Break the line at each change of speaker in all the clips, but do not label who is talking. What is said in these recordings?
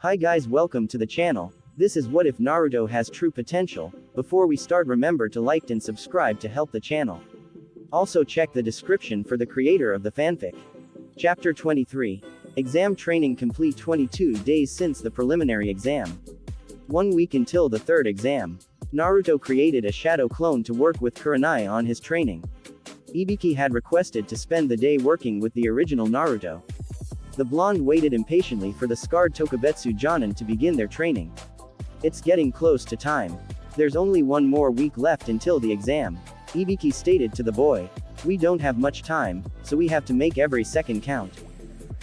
Hi guys, welcome to the channel. This is what if Naruto has true potential. Before we start, remember to like and subscribe to help the channel. Also check the description for the creator of the fanfic. Chapter 23. Exam training complete. 22 days since the preliminary exam. 1 week until the third exam. Naruto created a shadow clone to work with Kurenai on his training. Ibiki had requested to spend the day working with the original Naruto. The blonde waited impatiently for the scarred Tokubetsu Jonin to begin their training. It's getting close to time. There's only 1 more week left until the exam. Ibiki stated to the boy. We don't have much time, so we have to make every second count.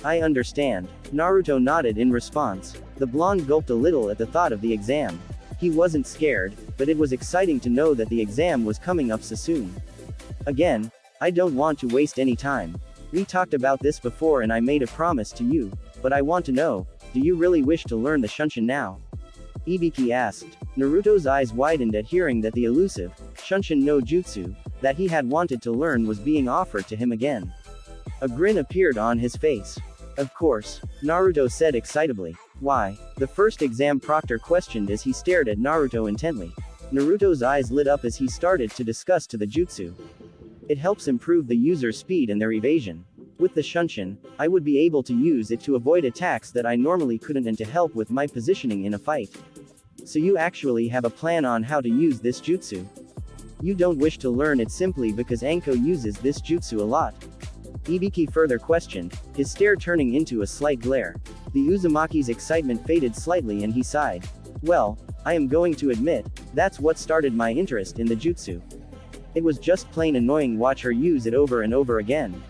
I understand. Naruto nodded in response. The blonde gulped a little at the thought of the exam. He wasn't scared, but it was exciting to know that the exam was coming up so soon. Again, I don't want to waste any time. We talked about this before and I made a promise to you, but I want to know, do you really wish to learn the Shunshin now? Ibiki asked. Naruto's eyes widened at hearing that the elusive, Shunshin no Jutsu, that he had wanted to learn was being offered to him again. A grin appeared on his face. Of course, Naruto said excitably. Why? The first exam proctor questioned as he stared at Naruto intently. Naruto's eyes lit up as he started to discuss to the jutsu. It helps improve the user's speed and their evasion. With the Shunshin, I would be able to use it to avoid attacks that I normally couldn't and to help with my positioning in a fight. So you actually have a plan on how to use this jutsu? You don't wish to learn it simply because Anko uses this jutsu a lot? Ibiki further questioned, his stare turning into a slight glare. The Uzumaki's excitement faded slightly and he sighed. Well, I am going to admit, that's what started my interest in the jutsu. It was just plain annoying watch her use it over and over again.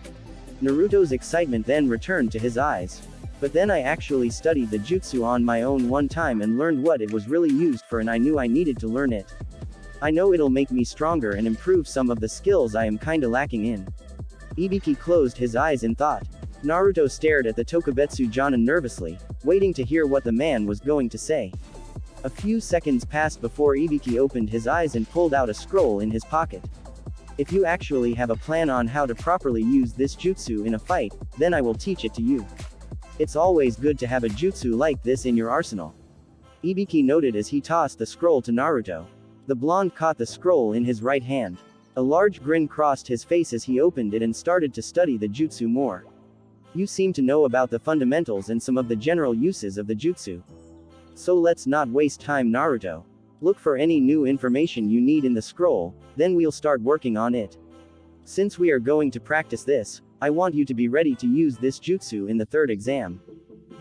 Naruto's excitement then returned to his eyes. But then I actually studied the jutsu on my own one time and learned what it was really used for, and I knew I needed to learn it. I know it'll make me stronger and improve some of the skills I am kinda lacking in. Ibiki closed his eyes in thought. Naruto stared at the Tokubetsu Jonin nervously, waiting to hear what the man was going to say. A few seconds passed before Ibiki opened his eyes and pulled out a scroll in his pocket. If you actually have a plan on how to properly use this jutsu in a fight, then I will teach it to you. It's always good to have a jutsu like this in your arsenal. Ibiki noted as he tossed the scroll to Naruto. The blonde caught the scroll in his right hand. A large grin crossed his face as he opened it and started to study the jutsu more. You seem to know about the fundamentals and some of the general uses of the jutsu. So let's not waste time, Naruto. Look for any new information you need in the scroll, then we'll start working on it. Since we are going to practice this, I want you to be ready to use this jutsu in the third exam.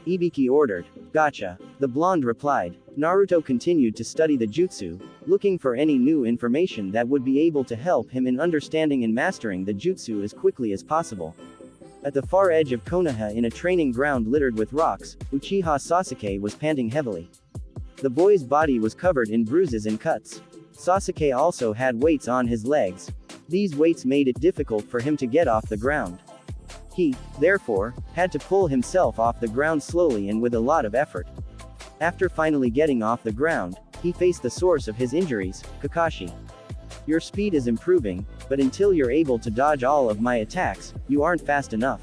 Ibiki ordered. Gotcha. The blonde replied. Naruto continued to study the jutsu, looking for any new information that would be able to help him in understanding and mastering the jutsu as quickly as possible. At the far edge of Konoha in a training ground littered with rocks, Uchiha Sasuke was panting heavily. The boy's body was covered in bruises and cuts. Sasuke also had weights on his legs. These weights made it difficult for him to get off the ground. He, therefore, had to pull himself off the ground slowly and with a lot of effort. After finally getting off the ground, he faced the source of his injuries, Kakashi. Your speed is improving, but until you're able to dodge all of my attacks, you aren't fast enough.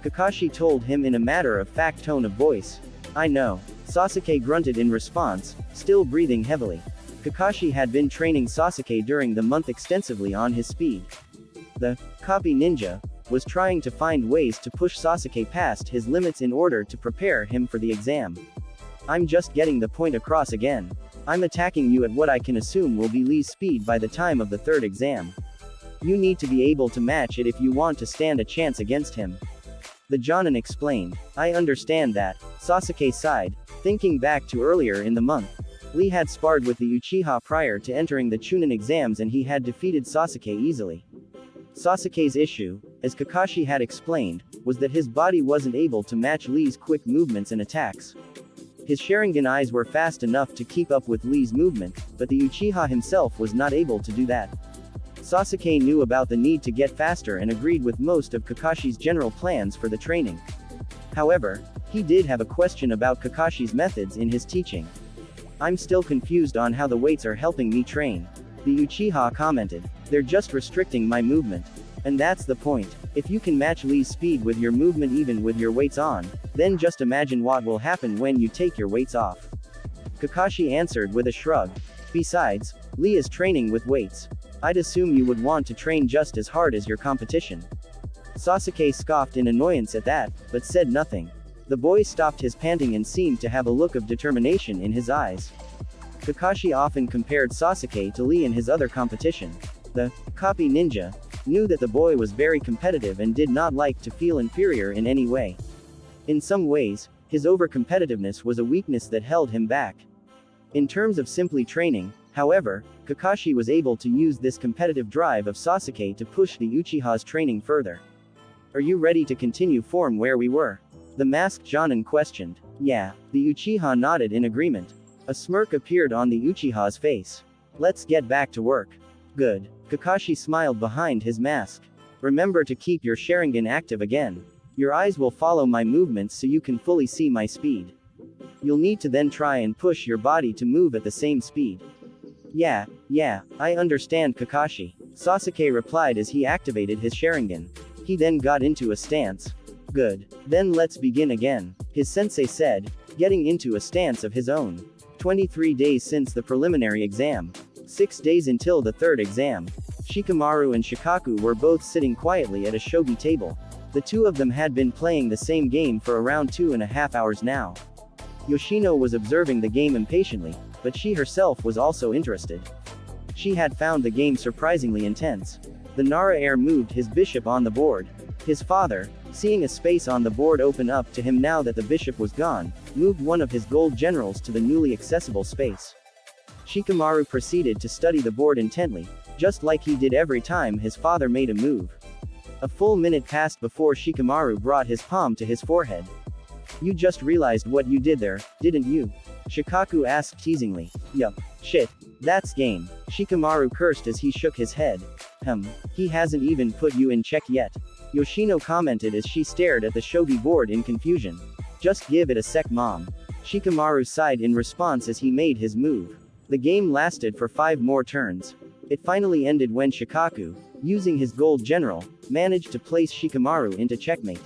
Kakashi told him in a matter-of-fact tone of voice. I know. Sasuke grunted in response, still breathing heavily. Kakashi had been training Sasuke during the month extensively on his speed. The copy ninja was trying to find ways to push Sasuke past his limits in order to prepare him for the exam. I'm just getting the point across again. I'm attacking you at what I can assume will be Lee's speed by the time of the third exam. You need to be able to match it if you want to stand a chance against him. The Jonin explained. I understand that. Sasuke sighed, thinking back to earlier in the month. Lee had sparred with the Uchiha prior to entering the Chunin exams and he had defeated Sasuke easily. Sasuke's issue, as Kakashi had explained, was that his body wasn't able to match Lee's quick movements and attacks. His Sharingan eyes were fast enough to keep up with Lee's movement, but the Uchiha himself was not able to do that. Sasuke knew about the need to get faster and agreed with most of Kakashi's general plans for the training. However, he did have a question about Kakashi's methods in his teaching. I'm still confused on how the weights are helping me train. The Uchiha commented. They're just restricting my movement. And that's the point. If you can match Lee's speed with your movement even with your weights on, then just imagine what will happen when you take your weights off. Kakashi answered with a shrug. Besides, Lee is training with weights. I'd assume you would want to train just as hard as your competition. Sasuke scoffed in annoyance at that, but said nothing. The boy stopped his panting and seemed to have a look of determination in his eyes. Kakashi often compared Sasuke to Lee in his other competition. The copy ninja knew that the boy was very competitive and did not like to feel inferior in any way. In some ways, his over-competitiveness was a weakness that held him back. In terms of simply training, however, Kakashi was able to use this competitive drive of Sasuke to push the Uchiha's training further. Are you ready to continue from where we were? The masked Jonin questioned. Yeah, the Uchiha nodded in agreement. A smirk appeared on the Uchiha's face. Let's get back to work. Good. Kakashi smiled behind his mask. Remember to keep your Sharingan active again. Your eyes will follow my movements so you can fully see my speed. You'll need to then try and push your body to move at the same speed. Yeah, I understand Kakashi. Sasuke replied as he activated his Sharingan. He then got into a stance. Good. Then let's begin again, his sensei said, getting into a stance of his own. 23 days since the preliminary exam. 6 days until the third exam. Shikamaru and Shikaku were both sitting quietly at a shogi table. The two of them had been playing the same game for around 2.5 hours now. Yoshino was observing the game impatiently, but she herself was also interested. She had found the game surprisingly intense. The Nara heir moved his bishop on the board. His father, seeing a space on the board open up to him now that the bishop was gone, moved one of his gold generals to the newly accessible space. Shikamaru proceeded to study the board intently, just like he did every time his father made a move. A full minute passed before Shikamaru brought his palm to his forehead. You just realized what you did there, didn't you? Shikaku asked teasingly. Yup. Shit. That's game. Shikamaru cursed as he shook his head. He hasn't even put you in check yet. Yoshino commented as she stared at the shogi board in confusion. Just give it a sec, mom. Shikamaru sighed in response as he made his move. The game lasted for 5 more turns. It finally ended when Shikaku, using his gold general, managed to place Shikamaru into checkmate.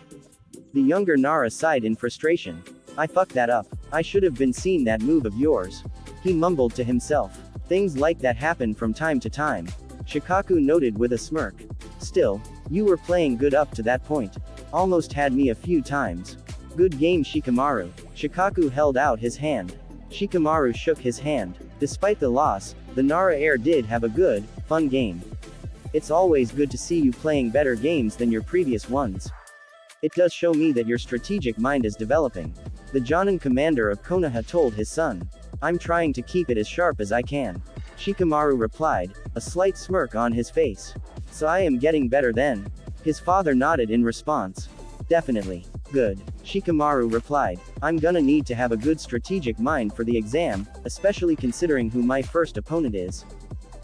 The younger Nara sighed in frustration. I fucked that up. I should have been seeing that move of yours. He mumbled to himself. Things like that happen from time to time. Shikaku noted with a smirk. Still, you were playing good up to that point. Almost had me a few times. Good game, Shikamaru. Shikaku held out his hand. Shikamaru shook his hand. Despite the loss, the Nara heir did have a good, fun game. It's always good to see you playing better games than your previous ones. It does show me that your strategic mind is developing. The Jonin commander of Konoha told his son. I'm trying to keep it as sharp as I can. Shikamaru replied, a slight smirk on his face. So I am getting better then? His father nodded in response. Definitely. Good. Shikamaru replied. I'm gonna need to have a good strategic mind for the exam, especially considering who my first opponent is.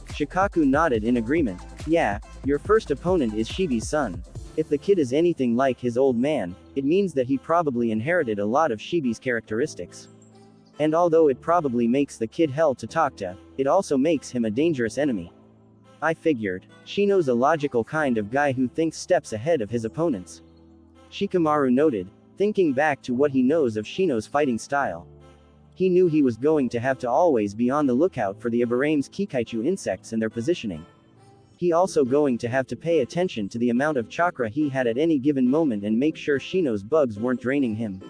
Shikaku nodded in agreement. Yeah, your first opponent is Shibi's son. If the kid is anything like his old man, it means that he probably inherited a lot of Shibi's characteristics. And although it probably makes the kid hell to talk to, it also makes him a dangerous enemy. I figured. Shino's a logical kind of guy who thinks steps ahead of his opponents. Shikamaru noted, thinking back to what he knows of Shino's fighting style. He knew he was going to have to always be on the lookout for the Ibarame's Kikaichu insects and their positioning. He also going to have to pay attention to the amount of chakra he had at any given moment and make sure Shino's bugs weren't draining him.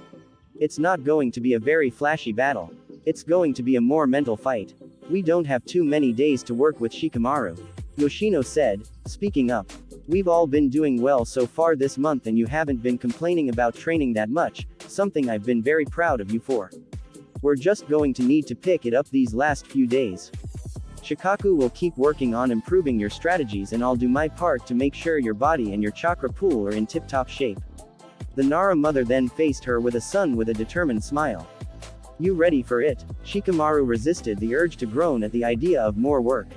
It's not going to be a very flashy battle. It's going to be a more mental fight. We don't have too many days to work with Shikamaru. Yoshino said, speaking up. We've all been doing well so far this month and you haven't been complaining about training that much, something I've been very proud of you for. We're just going to need to pick it up these last few days. Shikaku will keep working on improving your strategies and I'll do my part to make sure your body and your chakra pool are in tip-top shape. The Nara mother then faced her with a son with a determined smile. You ready for it? Shikamaru resisted the urge to groan at the idea of more work.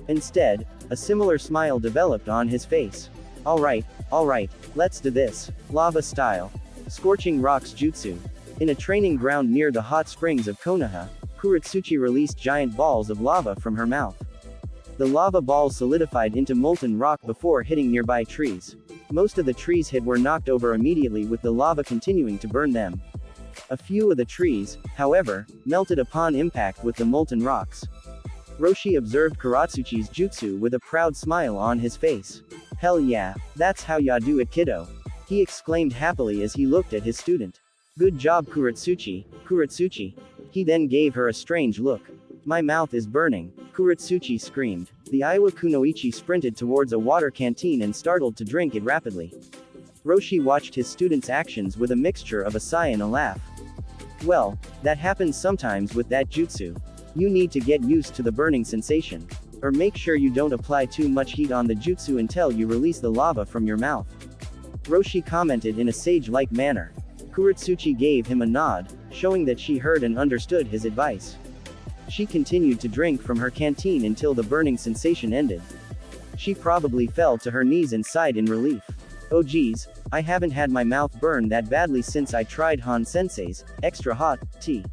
Instead, a similar smile developed on his face. Alright, let's do this. Lava style. Scorching rocks jutsu. In a training ground near the hot springs of Konoha, Kurotsuchi released giant balls of lava from her mouth. The lava balls solidified into molten rock before hitting nearby trees. Most of the trees hit were knocked over immediately, with the lava continuing to burn them. A few of the trees, however, melted upon impact with the molten rocks. Roshi observed Kurotsuchi's jutsu with a proud smile on his face. "Hell yeah, that's how ya do it, kiddo," he exclaimed happily as he looked at his student. "Good job, Kurotsuchi, Kurotsuchi." He then gave her a strange look. "My mouth is burning," Kurotsuchi screamed. The Aiwa Kunoichi sprinted towards a water canteen and started to drink it rapidly. Roshi watched his student's actions with a mixture of a sigh and a laugh. "Well, that happens sometimes with that jutsu. You need to get used to the burning sensation. Or make sure you don't apply too much heat on the jutsu until you release the lava from your mouth," Roshi commented in a sage-like manner. Kurotsuchi gave him a nod, showing that she heard and understood his advice. She continued to drink from her canteen until the burning sensation ended. She probably fell to her knees and sighed in relief. "Oh geez, I haven't had my mouth burned that badly since I tried Han-sensei's extra hot tea,"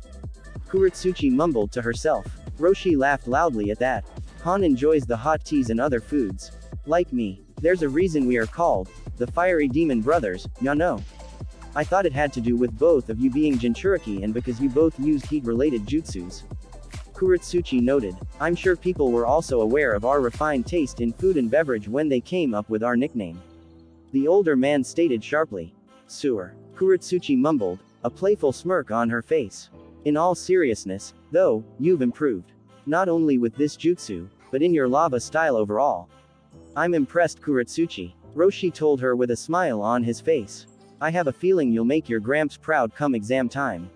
Kurotsuchi mumbled to herself. Roshi laughed loudly at that. "Han enjoys the hot teas and other foods. Like me. There's a reason we are called the Fiery Demon Brothers, ya know. I thought it had to do with both of you being Jinchuriki and because you both used heat-related jutsus," Kurotsuchi noted. "I'm sure people were also aware of our refined taste in food and beverage when they came up with our nickname," the older man stated sharply. "Sewer," Kurotsuchi mumbled, a playful smirk on her face. "In all seriousness, though, you've improved. Not only with this jutsu, but in your lava style overall. I'm impressed, Kurotsuchi," Roshi told her with a smile on his face. "I have a feeling you'll make your gramps proud come exam time.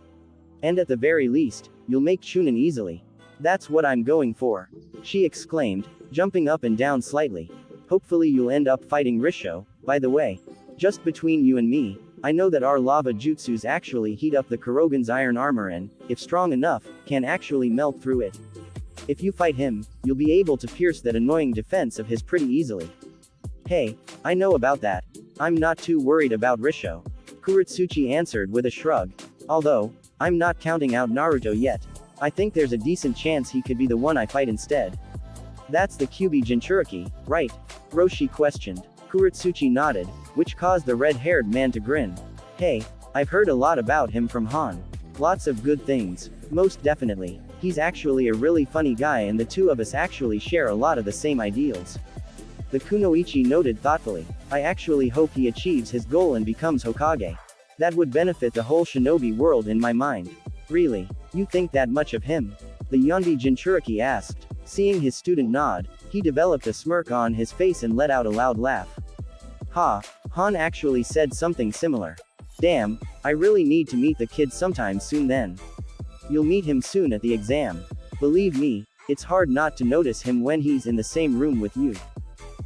And at the very least, you'll make Chunin easily. That's what I'm going for," she exclaimed, jumping up and down slightly. "Hopefully you'll end up fighting Risho. By the way, just between you and me, I know that our lava jutsus actually heat up the Kurogen's iron armor and, if strong enough, can actually melt through it. If you fight him, you'll be able to pierce that annoying defense of his pretty easily." "Hey, I know about that. I'm not too worried about Risho," Kurotsuchi answered with a shrug. "Although, I'm not counting out Naruto yet. I think there's a decent chance he could be the one I fight instead." "That's the Kyuubi Jinchuriki, right?" Roshi questioned. Kurotsuchi nodded, which caused the red-haired man to grin. "Hey, I've heard a lot about him from Han. Lots of good things. Most definitely. He's actually a really funny guy and the two of us actually share a lot of the same ideals," the Kunoichi noted thoughtfully. "I actually hope he achieves his goal and becomes Hokage. That would benefit the whole shinobi world in my mind." "Really? You think that much of him?" the Yonbi Jinchuriki asked. Seeing his student nod, he developed a smirk on his face and let out a loud laugh. "Ha, Han actually said something similar. Damn, I really need to meet the kid sometime soon then." "You'll meet him soon at the exam. Believe me, it's hard not to notice him when he's in the same room with you,"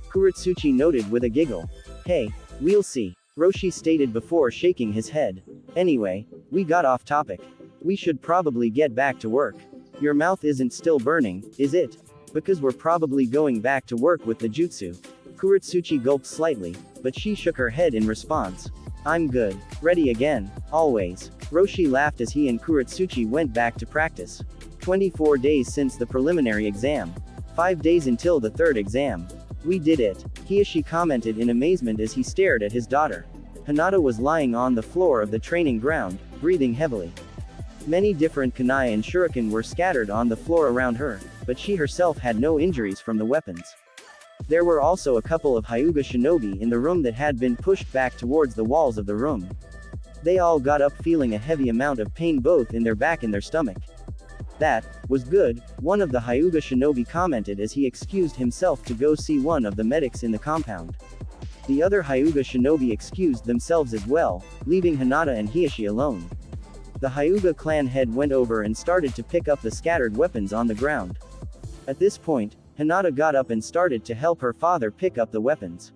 Kurotsuchi noted with a giggle. "Hey, we'll see," Roshi stated before shaking his head. "Anyway, we got off topic. We should probably get back to work. Your mouth isn't still burning, is it? Because we're probably going back to work with the jutsu." Kurotsuchi gulped slightly, but she shook her head in response. "I'm good. Ready again. Always." Roshi laughed as he and Kurotsuchi went back to practice. 24 days since the preliminary exam. 5 days until the third exam. "We did it," Hiyashi commented in amazement as he stared at his daughter. Hinata was lying on the floor of the training ground, breathing heavily. Many different kunai and shuriken were scattered on the floor around her, but she herself had no injuries from the weapons. There were also a couple of Hyuga shinobi in the room that had been pushed back towards the walls of the room. They all got up feeling a heavy amount of pain both in their back and their stomach. "That was good," one of the Hyuga shinobi commented as he excused himself to go see one of the medics in the compound. The other Hyuga shinobi excused themselves as well, leaving Hinata and Hiyashi alone. The Hyuga clan head went over and started to pick up the scattered weapons on the ground. At this point, Hinata got up and started to help her father pick up the weapons.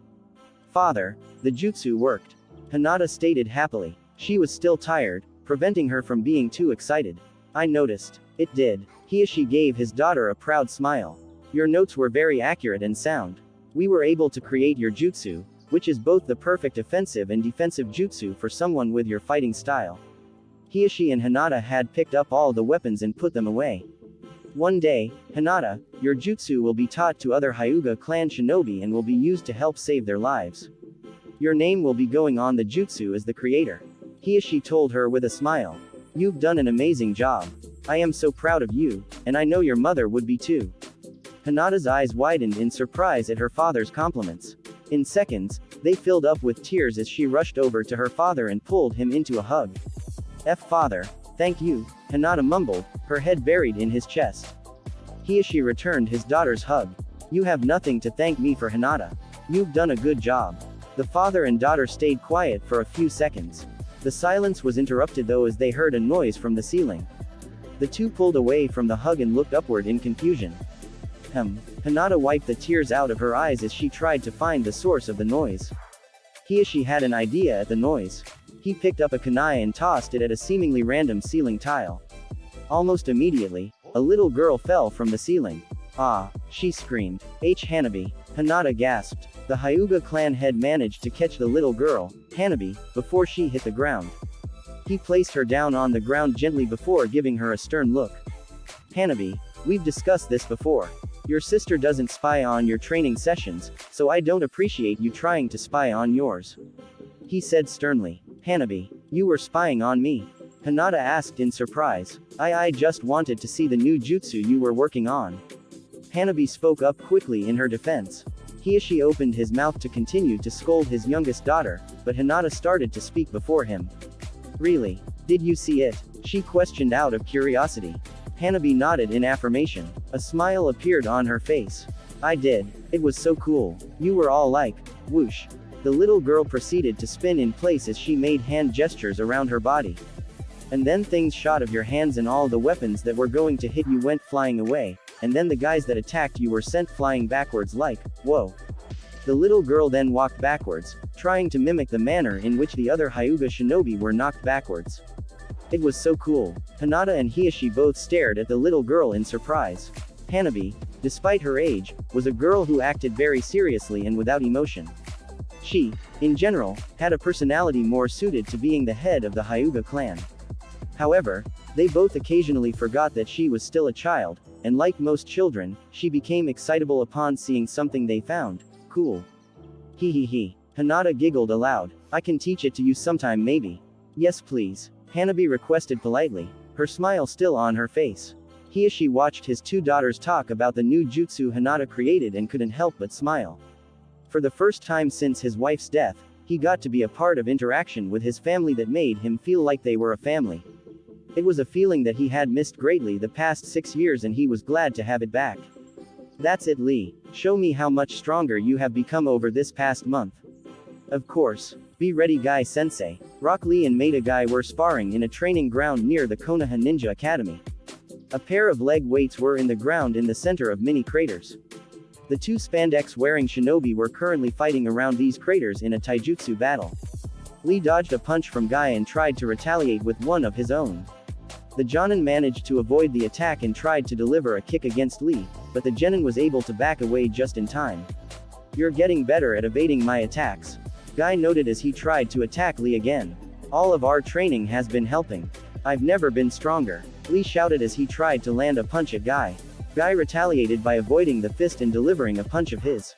"Father, the jutsu worked," Hinata stated happily. She was still tired, preventing her from being too excited. "I noticed. It did." Hiyashi gave his daughter a proud smile. "Your notes were very accurate and sound. We were able to create your jutsu, which is both the perfect offensive and defensive jutsu for someone with your fighting style." Hiyashi and Hinata had picked up all the weapons and put them away. "One day, Hinata, your jutsu will be taught to other Hyuga clan shinobi and will be used to help save their lives. Your name will be going on the jutsu as the creator. Hiashi told her with a smile. You've done an amazing job. I am so proud of you, and I know your mother would be too. Hinata's eyes widened in surprise at her father's compliments. In seconds, they filled up with tears as she rushed over to her father and pulled him into a hug. Father. Thank you, Hinata mumbled, her head buried in his chest. Hiashi returned his daughter's hug. You have nothing to thank me for, Hinata. You've done a good job. The father and daughter stayed quiet for a few seconds. The silence was interrupted though as they heard a noise from the ceiling. The two pulled away from the hug and looked upward in confusion. Hinata wiped the tears out of her eyes as she tried to find the source of the noise. Hiashi had an idea at the noise. He picked up a kunai and tossed it at a seemingly random ceiling tile. Almost immediately, a little girl fell from the ceiling. Ah, she screamed. Hanabi. Hinata gasped. The Hyuga clan head managed to catch the little girl, Hanabi, before she hit the ground. He placed her down on the ground gently before giving her a stern look. Hanabi, we've discussed this before. Your sister doesn't spy on your training sessions, so I don't appreciate you trying to spy on yours. He said sternly. Hanabi, you were spying on me? Hinata asked in surprise. I just wanted to see the new jutsu you were working on. Hanabi spoke up quickly in her defense. Hiashi opened his mouth to continue to scold his youngest daughter, but Hinata started to speak before him. Really? Did you see it? She questioned out of curiosity. Hanabi nodded in affirmation. A smile appeared on her face. I did. It was so cool. You were all like, whoosh. The little girl proceeded to spin in place as she made hand gestures around her body. And then things shot of your hands and all the weapons that were going to hit you went flying away, and then the guys that attacked you were sent flying backwards like, whoa. The little girl then walked backwards, trying to mimic the manner in which the other Hyuga shinobi were knocked backwards. It was so cool. Hinata and Hiashi both stared at the little girl in surprise. Hanabi, despite her age, was a girl who acted very seriously and without emotion. She, in general, had a personality more suited to being the head of the Hyuga clan. However, they both occasionally forgot that she was still a child, and like most children, she became excitable upon seeing something they found cool. He. Hinata giggled aloud. I can teach it to you sometime maybe. Yes please. Hanabi requested politely, her smile still on her face. Hiashi watched his two daughters talk about the new jutsu Hinata created and couldn't help but smile. For the first time since his wife's death, he got to be a part of interaction with his family that made him feel like they were a family. It was a feeling that he had missed greatly the past 6 years and he was glad to have it back. That's it, Lee. Show me how much stronger you have become over this past month. Of course. Be ready, Guy Sensei. Rock Lee and Maida Guy were sparring in a training ground near the Konoha Ninja Academy. A pair of leg weights were in the ground in the center of many craters. The two spandex-wearing shinobi were currently fighting around these craters in a taijutsu battle. Lee dodged a punch from Guy and tried to retaliate with one of his own. The Jonin managed to avoid the attack and tried to deliver a kick against Lee, but the Genin was able to back away just in time. You're getting better at evading my attacks. Guy noted as he tried to attack Lee again. All of our training has been helping. I've never been stronger. Lee shouted as he tried to land a punch at Guy. Guy retaliated by avoiding the fist and delivering a punch of his.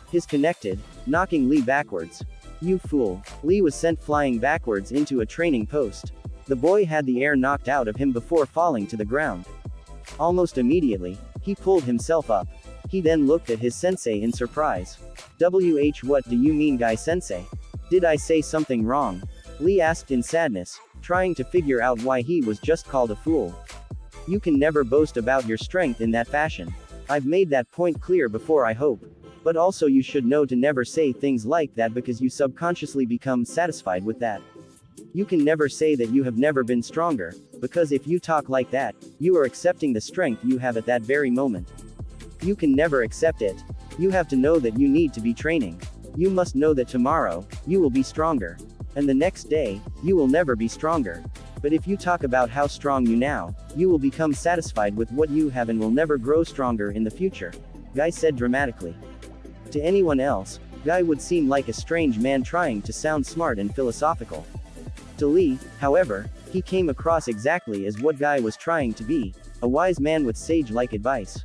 His connected, knocking Lee backwards. You fool. Lee was sent flying backwards into a training post. The boy had the air knocked out of him before falling to the ground. Almost immediately, he pulled himself up. He then looked at his sensei in surprise. What do you mean, Guy Sensei? Did I say something wrong? Lee asked in sadness, trying to figure out why he was just called a fool. You can never boast about your strength in that fashion. I've made that point clear before, I hope. But also you should know to never say things like that because you subconsciously become satisfied with that. You can never say that you have never been stronger, because if you talk like that, you are accepting the strength you have at that very moment. You can never accept it. You have to know that you need to be training. You must know that tomorrow, you will be stronger. And the next day, you will never be stronger. But if you talk about how strong you now, you will become satisfied with what you have and will never grow stronger in the future. Guy said dramatically. To anyone else, Guy would seem like a strange man trying to sound smart and philosophical. To Lee, however, he came across exactly as what Guy was trying to be, a wise man with sage-like advice.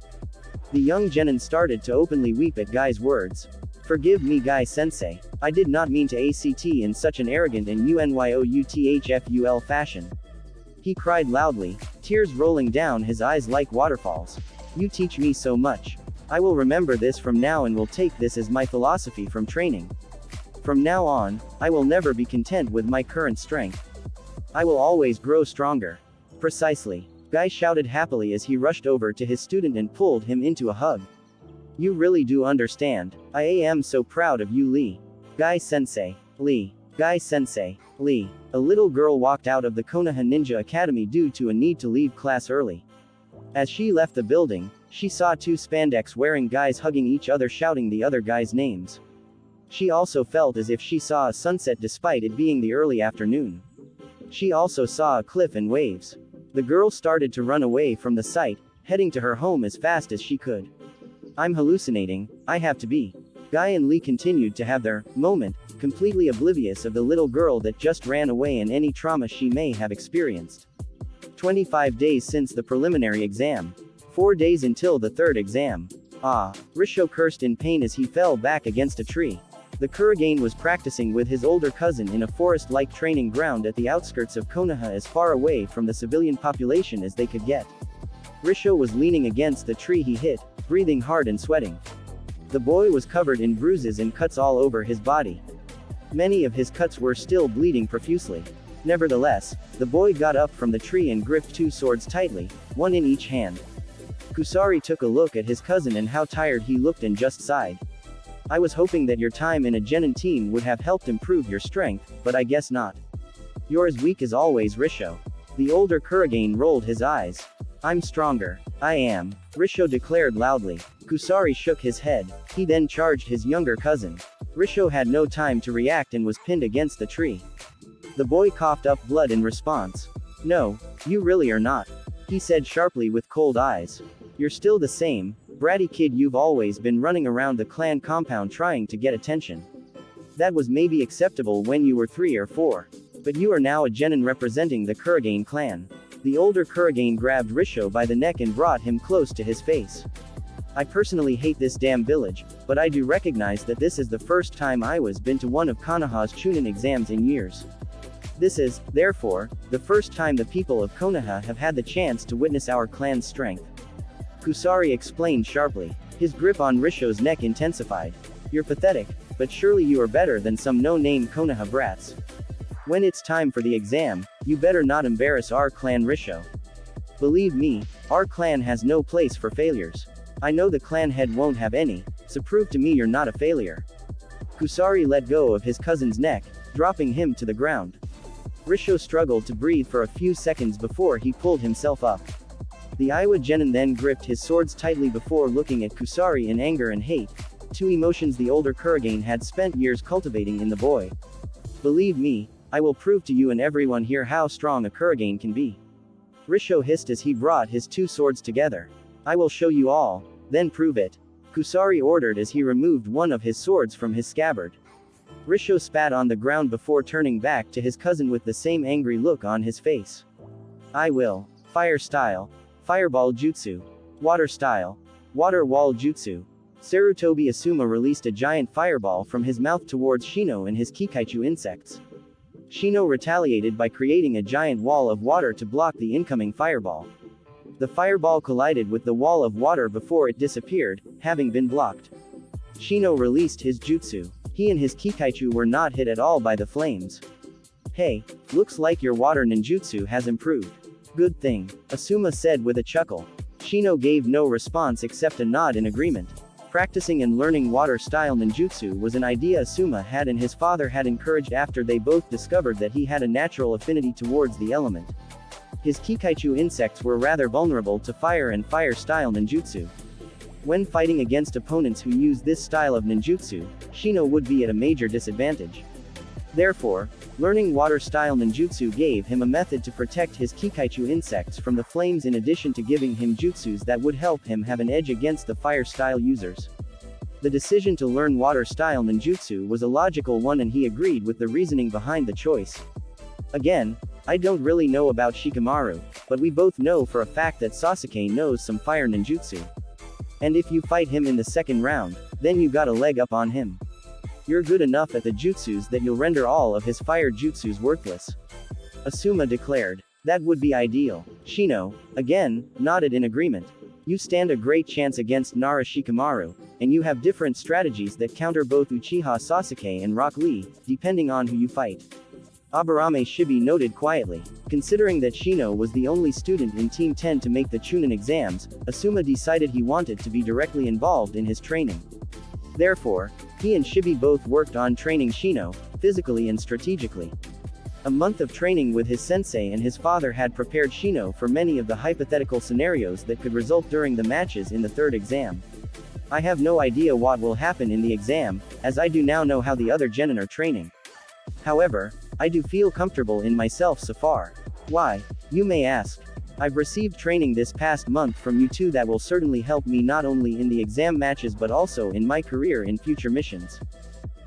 The young Genin started to openly weep at Guy's words. Forgive me Guy-sensei, I did not mean to act in such an arrogant and unyoutful fashion. He cried loudly, tears rolling down his eyes like waterfalls. You teach me so much. I will remember this from now and will take this as my philosophy from training. From now on, I will never be content with my current strength. I will always grow stronger. Precisely. Guy shouted happily as he rushed over to his student and pulled him into a hug. You really do understand. I am so proud of you, Lee. Guy-sensei. Lee. Guy-sensei. Lee. A little girl walked out of the Konoha Ninja Academy due to a need to leave class early. As she left the building, she saw two spandex-wearing guys hugging each other shouting the other guys' names. She also felt as if she saw a sunset despite it being the early afternoon. She also saw a cliff and waves. The girl started to run away from the sight, heading to her home as fast as she could. I'm hallucinating, I have to be. Guy and Lee continued to have their moment, completely oblivious of the little girl that just ran away and any trauma she may have experienced. 25 days since the preliminary exam. 4 days until the third exam. Risho cursed in pain as he fell back against a tree. The Kurogane was practicing with his older cousin in a forest-like training ground at the outskirts of Konoha as far away from the civilian population as they could get. Risho was leaning against the tree he hit, breathing hard and sweating. The boy was covered in bruises and cuts all over his body. Many of his cuts were still bleeding profusely. Nevertheless, the boy got up from the tree and gripped two swords tightly, one in each hand. Kusari took a look at his cousin and how tired he looked and just sighed. I was hoping that your time in a genin team would have helped improve your strength, but I guess not. You're as weak as always, Risho. The older Kurogane rolled his eyes. I'm stronger. I am, Risho declared loudly. Kusari shook his head. He then charged his younger cousin. Risho had no time to react and was pinned against the tree. The boy coughed up blood in response. No, you really are not, he said sharply with cold eyes. You're still the same, bratty kid you've always been running around the clan compound trying to get attention. That was maybe acceptable when you were 3 or 4. But you are now a genin representing the Kurogane clan. The older Kurogane grabbed Risho by the neck and brought him close to his face. I personally hate this damn village, but I do recognize that this is the first time I was been to one of Konoha's Chunin exams in years. This is, therefore, the first time the people of Konoha have had the chance to witness our clan's strength. Kusari explained sharply. His grip on Risho's neck intensified. You're pathetic, but surely you are better than some no-name Konoha brats. When it's time for the exam, you better not embarrass our clan, Risho. Believe me, our clan has no place for failures. I know the clan head won't have any, so prove to me you're not a failure. Kusari let go of his cousin's neck, dropping him to the ground. Risho struggled to breathe for a few seconds before he pulled himself up. The Iwa genin then gripped his swords tightly before looking at Kusari in anger and hate, two emotions the older Kurogane had spent years cultivating in the boy. Believe me, I will prove to you and everyone here how strong a Kurogane can be. Risho hissed as he brought his two swords together. I will show you all, then prove it. Kusari ordered as he removed one of his swords from his scabbard. Risho spat on the ground before turning back to his cousin with the same angry look on his face. I will. Fire style. Fireball jutsu. Water style. Water wall jutsu. Sarutobi Asuma released a giant fireball from his mouth towards Shino and his Kikaichu insects. Shino retaliated by creating a giant wall of water to block the incoming fireball. The fireball collided with the wall of water before it disappeared, having been blocked. Shino released his jutsu. He and his Kikaichu were not hit at all by the flames. Hey, looks like your water ninjutsu has improved. Good thing, Asuma said with a chuckle. Shino gave no response except a nod in agreement. Practicing and learning water-style ninjutsu was an idea Asuma had and his father had encouraged after they both discovered that he had a natural affinity towards the element. His Kikaichu insects were rather vulnerable to fire and fire-style ninjutsu. When fighting against opponents who use this style of ninjutsu, Shino would be at a major disadvantage. Therefore, learning water-style ninjutsu gave him a method to protect his Kikaichu insects from the flames in addition to giving him jutsus that would help him have an edge against the fire-style users. The decision to learn water-style ninjutsu was a logical one and he agreed with the reasoning behind the choice. Again, I don't really know about Shikamaru, but we both know for a fact that Sasuke knows some fire ninjutsu. And if you fight him in the second round, then you got a leg up on him. You're good enough at the jutsus that you'll render all of his fire jutsus worthless. Asuma declared. That would be ideal. Shino, again, nodded in agreement. You stand a great chance against Nara Shikamaru, and you have different strategies that counter both Uchiha Sasuke and Rock Lee, depending on who you fight. Aburame Shibi noted quietly. Considering that Shino was the only student in Team 10 to make the Chunin exams, Asuma decided he wanted to be directly involved in his training. Therefore, he and Shibi both worked on training Shino, physically and strategically. A month of training with his sensei and his father had prepared Shino for many of the hypothetical scenarios that could result during the matches in the third exam. I have no idea what will happen in the exam, as I do now know how the other genin are training. However, I do feel comfortable in myself so far. Why, you may ask. I've received training this past month from you two that will certainly help me not only in the exam matches but also in my career in future missions.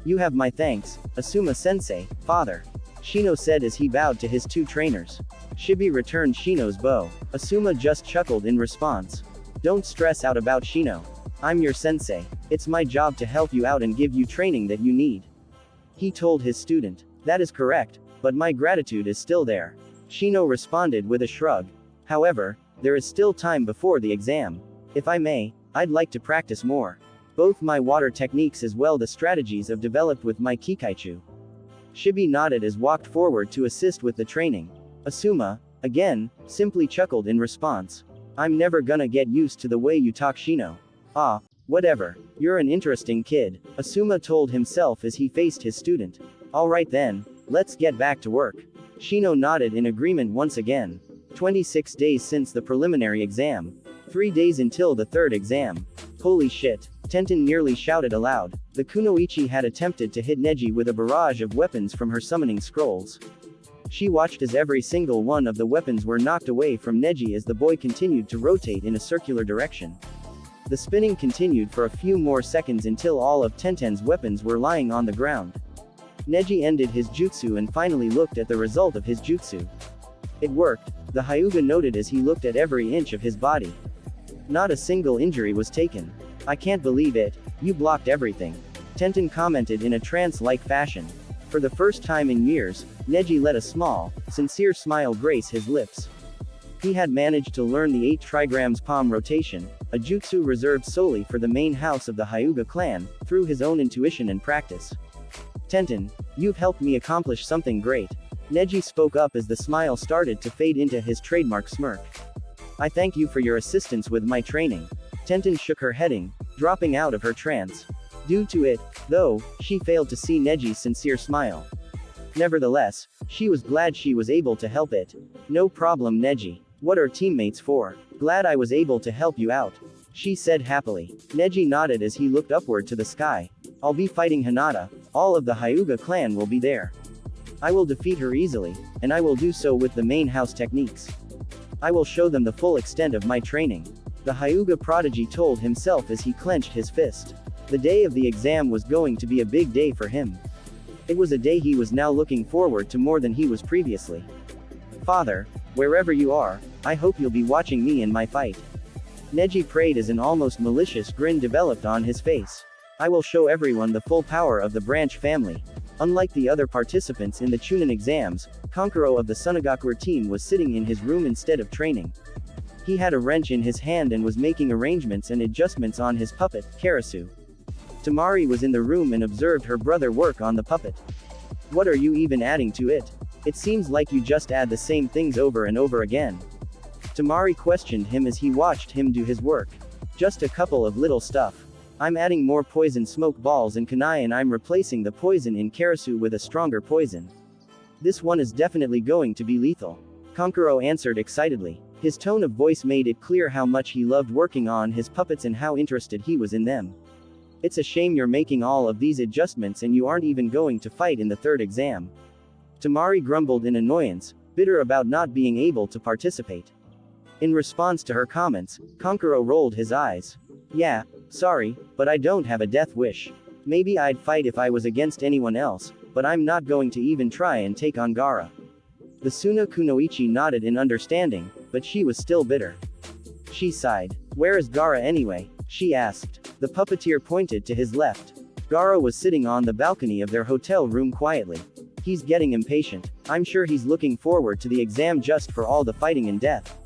You have my thanks, Asuma-sensei, father. Shino said as he bowed to his two trainers. Shibi returned Shino's bow. Asuma just chuckled in response. Don't stress out about Shino. I'm your sensei. It's my job to help you out and give you training that you need. He told his student. That is correct, but my gratitude is still there. Shino responded with a shrug. However, there is still time before the exam. If I may, I'd like to practice more. Both my water techniques as well the strategies I've developed with my Kikaichu. Shibi nodded as walked forward to assist with the training. Asuma, again, simply chuckled in response. I'm never gonna get used to the way you talk Shino. Ah, whatever. You're an interesting kid, Asuma told himself as he faced his student. Alright then, let's get back to work. Shino nodded in agreement once again. 26 days since the preliminary exam. 3 days until the third exam. Holy shit, Tenten nearly shouted aloud. The Kunoichi had attempted to hit Neji with a barrage of weapons from her summoning scrolls. She watched as every single one of the weapons were knocked away from Neji as the boy continued to rotate in a circular direction. The spinning continued for a few more seconds until all of Tenten's weapons were lying on the ground. Neji ended his jutsu and finally looked at the result of his jutsu. It worked, the Hyuga noted as he looked at every inch of his body. Not a single injury was taken. I can't believe it, you blocked everything. Tenten commented in a trance-like fashion. For the first time in years, Neji let a small, sincere smile grace his lips. He had managed to learn the 8 trigrams palm rotation, a jutsu reserved solely for the main house of the Hyuga clan, through his own intuition and practice. Tenten, you've helped me accomplish something great. Neji spoke up as the smile started to fade into his trademark smirk. I thank you for your assistance with my training. Tenten shook her head, dropping out of her trance. Due to it, though, she failed to see Neji's sincere smile. Nevertheless, she was glad she was able to help it. No problem Neji. What are teammates for? Glad I was able to help you out. She said happily. Neji nodded as he looked upward to the sky. I'll be fighting Hinata, all of the Hyuga clan will be there. I will defeat her easily, and I will do so with the main house techniques. I will show them the full extent of my training. The Hyuga prodigy told himself as he clenched his fist. The day of the exam was going to be a big day for him. It was a day he was now looking forward to more than he was previously. Father, wherever you are, I hope you'll be watching me in my fight. Neji prayed as an almost malicious grin developed on his face. I will show everyone the full power of the branch family. Unlike the other participants in the Chunin exams, Kankuro of the Sunagakure team was sitting in his room instead of training. He had a wrench in his hand and was making arrangements and adjustments on his puppet, Karasu. Tamari was in the room and observed her brother work on the puppet. What are you even adding to it? It seems like you just add the same things over and over again. Tamari questioned him as he watched him do his work. Just a couple of little stuff. I'm adding more poison smoke balls in Kanai and I'm replacing the poison in Karasu with a stronger poison. This one is definitely going to be lethal. Kankuro answered excitedly. His tone of voice made it clear how much he loved working on his puppets and how interested he was in them. It's a shame you're making all of these adjustments and you aren't even going to fight in the third exam. Tamari grumbled in annoyance, bitter about not being able to participate. In response to her comments, Kankuro rolled his eyes. Yeah, sorry, but I don't have a death wish. Maybe I'd fight if I was against anyone else, but I'm not going to even try and take on Gaara. The Suna Kunoichi nodded in understanding, but she was still bitter. She sighed. Where is Gaara anyway? she asked. The puppeteer pointed to his left. Gaara was sitting on the balcony of their hotel room quietly. He's getting impatient. I'm sure he's looking forward to the exam just for all the fighting and death.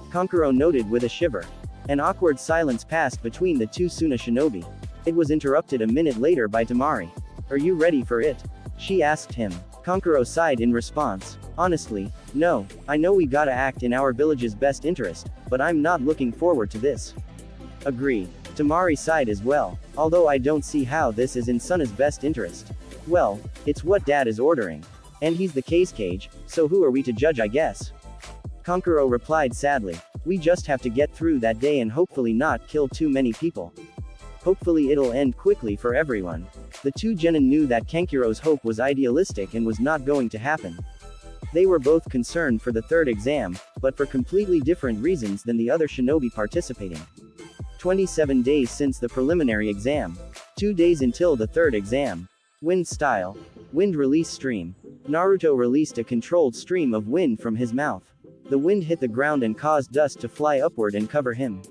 Kankuro noted with a shiver. An awkward silence passed between the two Suna shinobi. It was interrupted a minute later by Tamari. Are you ready for it? She asked him. Kankuro sighed in response. Honestly, no, I know we gotta act in our village's best interest, but I'm not looking forward to this. Agreed. Tamari sighed as well, although I don't see how this is in Suna's best interest. Well, it's what Dad is ordering. And he's the case cage, so who are we to judge, I guess? Kankuro replied sadly. We just have to get through that day and hopefully not kill too many people. Hopefully it'll end quickly for everyone. The two genin knew that Kankuro's hope was idealistic and was not going to happen. They were both concerned for the third exam, but for completely different reasons than the other shinobi participating. 27 days since the preliminary exam. 2 days until the third exam. Wind style. Wind release stream. Naruto released a controlled stream of wind from his mouth. The wind hit the ground and caused dust to fly upward and cover him.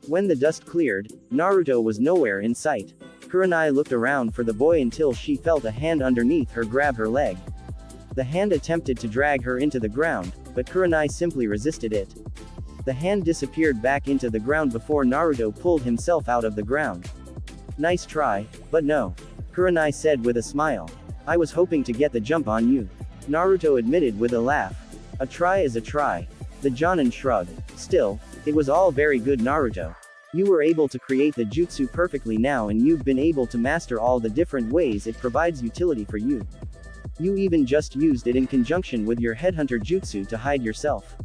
When the dust cleared, Naruto was nowhere in sight. Kurenai looked around for the boy until she felt a hand underneath her grab her leg. The hand attempted to drag her into the ground, but Kurenai simply resisted it. The hand disappeared back into the ground before Naruto pulled himself out of the ground. Nice try, but no. Kurenai said with a smile. I was hoping to get the jump on you. Naruto admitted with a laugh. A try is a try. The Jonin shrugged. Still, it was all very good, Naruto. You were able to create the jutsu perfectly now, and you've been able to master all the different ways it provides utility for you. You even just used it in conjunction with your headhunter jutsu to hide yourself.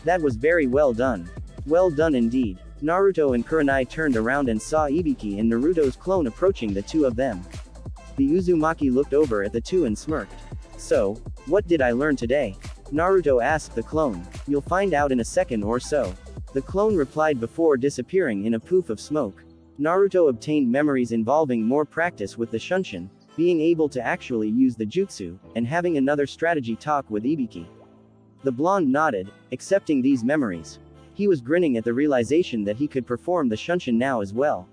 That was very well done. Well done indeed. Naruto and Kurenai turned around and saw Ibiki and Naruto's clone approaching the two of them. The Uzumaki looked over at the two and smirked. So, what did I learn today? Naruto asked the clone. You'll find out in a second or so. The clone replied before disappearing in a poof of smoke. Naruto obtained memories involving more practice with the Shunshin, being able to actually use the jutsu, and having another strategy talk with Ibiki. The blonde nodded, accepting these memories. He was grinning at the realization that he could perform the Shunshin now as well.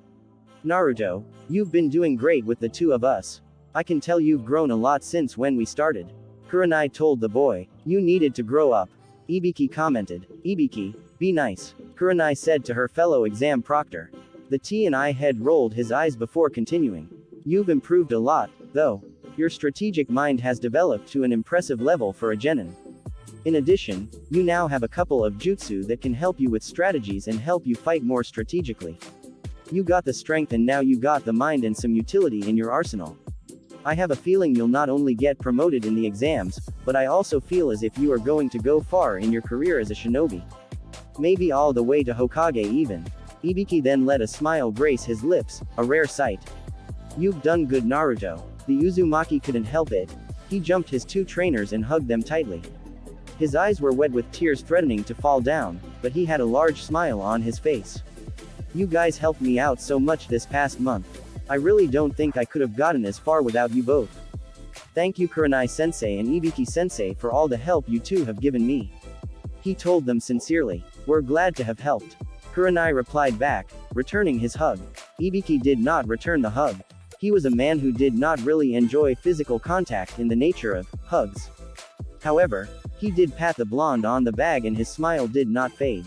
Naruto, you've been doing great with the two of us. I can tell you've grown a lot since when we started. Kurenai told the boy. You needed to grow up. Ibiki commented. Ibiki, be nice. Kurenai said to her fellow exam proctor. The T&I head rolled his eyes before continuing. You've improved a lot, though. Your strategic mind has developed to an impressive level for a genin. In addition, you now have a couple of jutsu that can help you with strategies and help you fight more strategically. You got the strength and now you got the mind and some utility in your arsenal. I have a feeling you'll not only get promoted in the exams, but I also feel as if you are going to go far in your career as a shinobi. Maybe all the way to Hokage even. Ibiki then let a smile grace his lips, a rare sight. You've done good, Naruto. The Uzumaki couldn't help it. He jumped his two trainers and hugged them tightly. His eyes were wet with tears threatening to fall down, but he had a large smile on his face. You guys helped me out so much this past month. I really don't think I could have gotten as far without you both. Thank you Kurenai-sensei and Ibiki-sensei for all the help you two have given me. He told them sincerely. We're glad to have helped. Kurenai replied back, returning his hug. Ibiki did not return the hug. He was a man who did not really enjoy physical contact in the nature of hugs. However, he did pat the blonde on the back and his smile did not fade.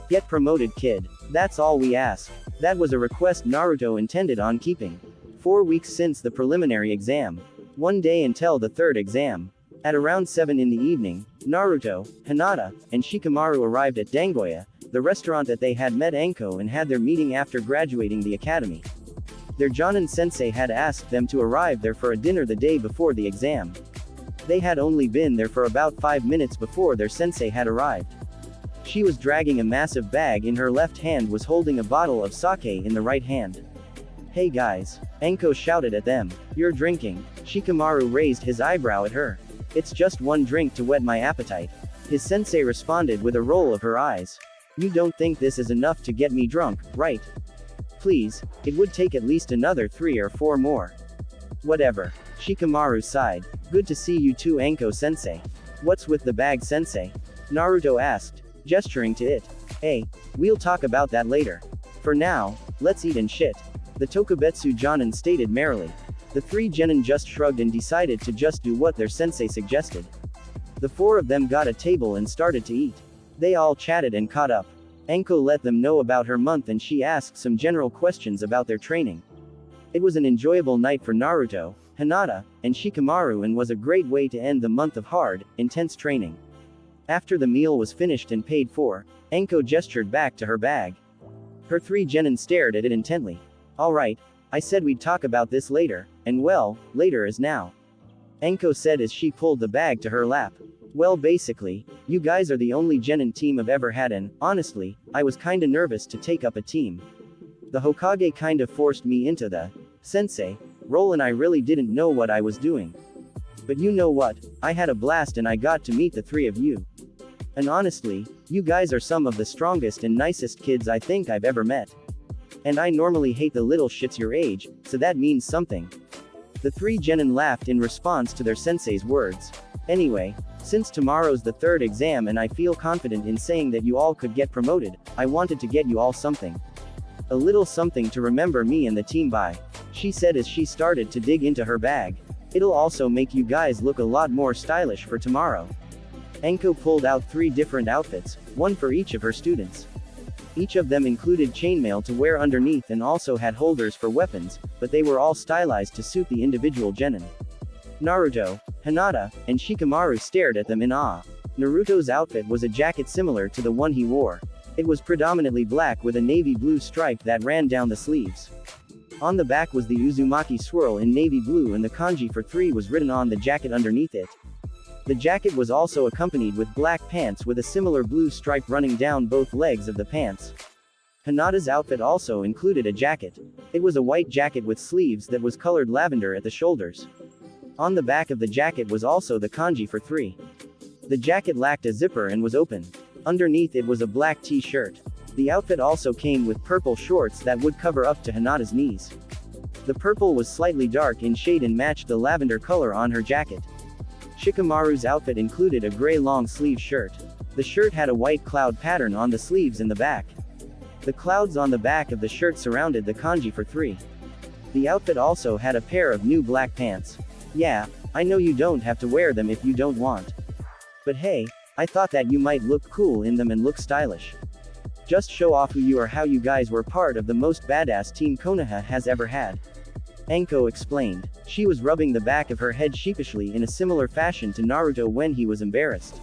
Get promoted, kid. That's all we ask. That was a request Naruto intended on keeping. 4 weeks since the preliminary exam. 1 day until the third exam. At around 7 in the evening, Naruto, Hinata, and Shikamaru arrived at Dangoya, the restaurant that they had met Anko and had their meeting after graduating the academy. Their Jonin sensei had asked them to arrive there for a dinner the day before the exam. They had only been there for about 5 minutes before their sensei had arrived. She was dragging a massive bag in her left hand, was holding a bottle of sake in the right hand. Hey guys. Anko shouted at them. You're drinking. Shikamaru raised his eyebrow at her. It's just one drink to whet my appetite. His sensei responded with a roll of her eyes. You don't think this is enough to get me drunk, right? Please, it would take at least another 3 or 4 more. Whatever. Shikamaru sighed. Good to see you too, Anko-sensei. What's with the bag, sensei? Naruto asked, gesturing to it. Hey, we'll talk about that later. For now, let's eat and shit. The Tokubetsu Jonin stated merrily. The 3 genin just shrugged and decided to just do what their sensei suggested. The 4 of them got a table and started to eat. They all chatted and caught up. Enko let them know about her month and she asked some general questions about their training. It was an enjoyable night for Naruto, Hinata, and Shikamaru and was a great way to end the month of hard, intense training. After the meal was finished and paid for, Enko gestured back to her bag. Her 3 genin stared at it intently. Alright, I said we'd talk about this later, and well, later is now. Enko said as she pulled the bag to her lap. Well basically, you guys are the only genin team I've ever had and, honestly, I was kinda nervous to take up a team. The Hokage kinda forced me into the sensei role and I really didn't know what I was doing. But you know what, I had a blast and I got to meet the 3 of you. And honestly, you guys are some of the strongest and nicest kids I think I've ever met. And I normally hate the little shits your age, so that means something. The 3 genin laughed in response to their sensei's words. Anyway, since tomorrow's the 3rd exam and I feel confident in saying that you all could get promoted, I wanted to get you all something. A little something to remember me and the team by. She said as she started to dig into her bag. It'll also make you guys look a lot more stylish for tomorrow. Enko pulled out 3 different outfits, one for each of her students. Each of them included chainmail to wear underneath and also had holders for weapons, but they were all stylized to suit the individual genin. Naruto, Hinata, and Shikamaru stared at them in awe. Naruto's outfit was a jacket similar to the one he wore. It was predominantly black with a navy blue stripe that ran down the sleeves. On the back was the Uzumaki swirl in navy blue and the kanji for 3 was written on the jacket underneath it. The jacket was also accompanied with black pants with a similar blue stripe running down both legs of the pants. Hinata's outfit also included a jacket. It was a white jacket with sleeves that was colored lavender at the shoulders. On the back of the jacket was also the kanji for 3. The jacket lacked a zipper and was open. Underneath it was a black t-shirt. The outfit also came with purple shorts that would cover up to Hinata's knees. The purple was slightly dark in shade and matched the lavender color on her jacket. Shikamaru's outfit included a gray long sleeve shirt. The shirt had a white cloud pattern on the sleeves and the back. The clouds on the back of the shirt surrounded the kanji for 3. The outfit also had a pair of new black pants. Yeah, I know you don't have to wear them if you don't want. But hey, I thought that you might look cool in them and look stylish. Just show off who you are, how you guys were part of the most badass team Konoha has ever had. Enko explained. She was rubbing the back of her head sheepishly in a similar fashion to Naruto when he was embarrassed.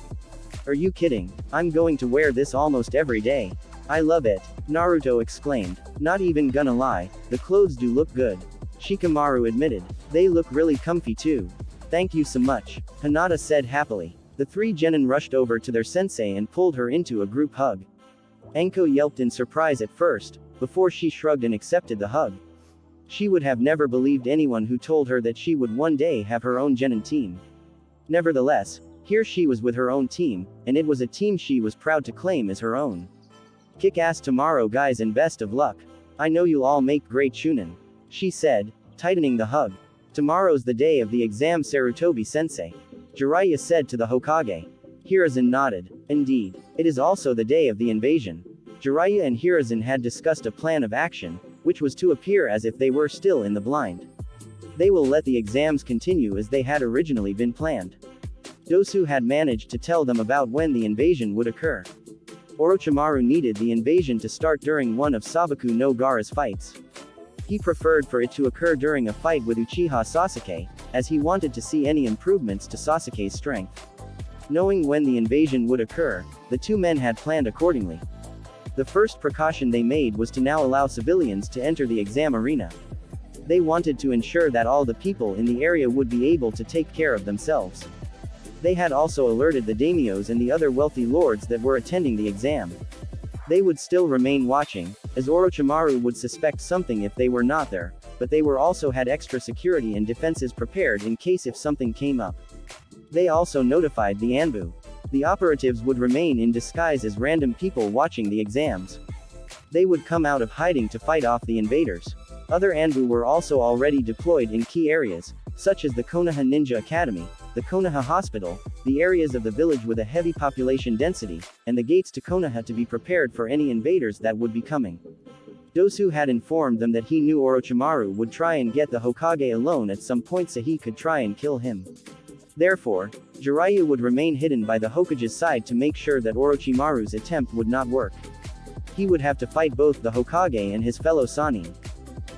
Are you kidding? I'm going to wear this almost every day. I love it, Naruto exclaimed. Not even gonna lie, the clothes do look good. Shikamaru admitted. They look really comfy too. Thank you so much, Hinata said happily. The 3 genin rushed over to their sensei and pulled her into a group hug. Enko yelped in surprise at first, before she shrugged and accepted the hug. She would have never believed anyone who told her that she would one day have her own genin team. Nevertheless, here she was with her own team, and it was a team she was proud to claim as her own. Kick ass tomorrow guys and best of luck. I know you'll all make great shunin, she said, tightening the hug. Tomorrow's the day of the exam, Sarutobi sensei, Jiraiya said to the Hokage. Hiruzen nodded. Indeed, it is also the day of the invasion. Jiraiya and Hiruzen had discussed a plan of action, which was to appear as if they were still in the blind. They will let the exams continue as they had originally been planned. Dosu had managed to tell them about when the invasion would occur. Orochimaru needed the invasion to start during one of Sabaku no Gaara's fights. He preferred for it to occur during a fight with Uchiha Sasuke, as he wanted to see any improvements to Sasuke's strength. Knowing when the invasion would occur, the 2 men had planned accordingly. The first precaution they made was to now allow civilians to enter the exam arena. They wanted to ensure that all the people in the area would be able to take care of themselves. They had also alerted the daimyos and the other wealthy lords that were attending the exam. They would still remain watching, as Orochimaru would suspect something if they were not there, but they were also had extra security and defenses prepared in case if something came up. They also notified the Anbu. The operatives would remain in disguise as random people watching the exams. They would come out of hiding to fight off the invaders. Other Anbu were also already deployed in key areas, such as the Konoha Ninja Academy, the Konoha Hospital, the areas of the village with a heavy population density, and the gates to Konoha to be prepared for any invaders that would be coming. Dosu had informed them that he knew Orochimaru would try and get the Hokage alone at some point so he could try and kill him. Therefore, Jiraiya would remain hidden by the Hokage's side to make sure that Orochimaru's attempt would not work. He would have to fight both the Hokage and his fellow Sannin.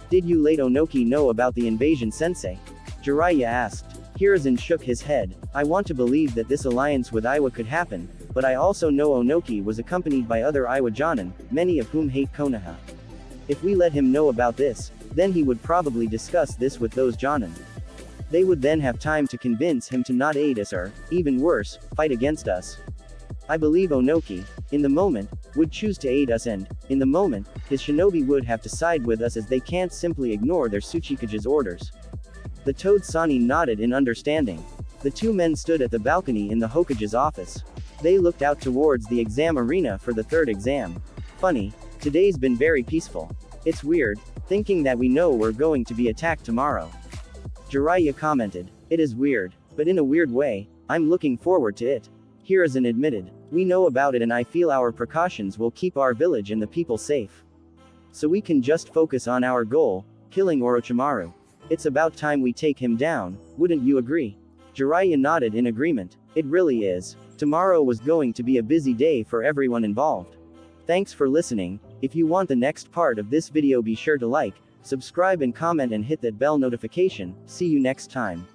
Did you late Onoki know about the invasion, sensei? Jiraiya asked. Hiruzen shook his head. I want to believe that this alliance with Iwa could happen, but I also know Onoki was accompanied by other Iwa Jonin, many of whom hate Konoha. If we let him know about this, then he would probably discuss this with those Jonin. They would then have time to convince him to not aid us or, even worse, fight against us. I believe Onoki, in the moment, would choose to aid us and, in the moment, his shinobi would have to side with us as they can't simply ignore their Tsuchikage's orders. The Toad Sannin nodded in understanding. The two men stood at the balcony in the Hokage's office. They looked out towards the exam arena for the third exam. Funny, today's been very peaceful. It's weird, thinking that we know we're going to be attacked tomorrow. Jiraiya commented. It is weird, but in a weird way, I'm looking forward to it. Hiruzen admitted. We know about it and I feel our precautions will keep our village and the people safe. So we can just focus on our goal, killing Orochimaru. It's about time we take him down, wouldn't you agree? Jiraiya nodded in agreement. It really is. Tomorrow was going to be a busy day for everyone involved. Thanks for listening. If you want the next part of this video, be sure to like, subscribe and comment and hit that bell notification. See you next time.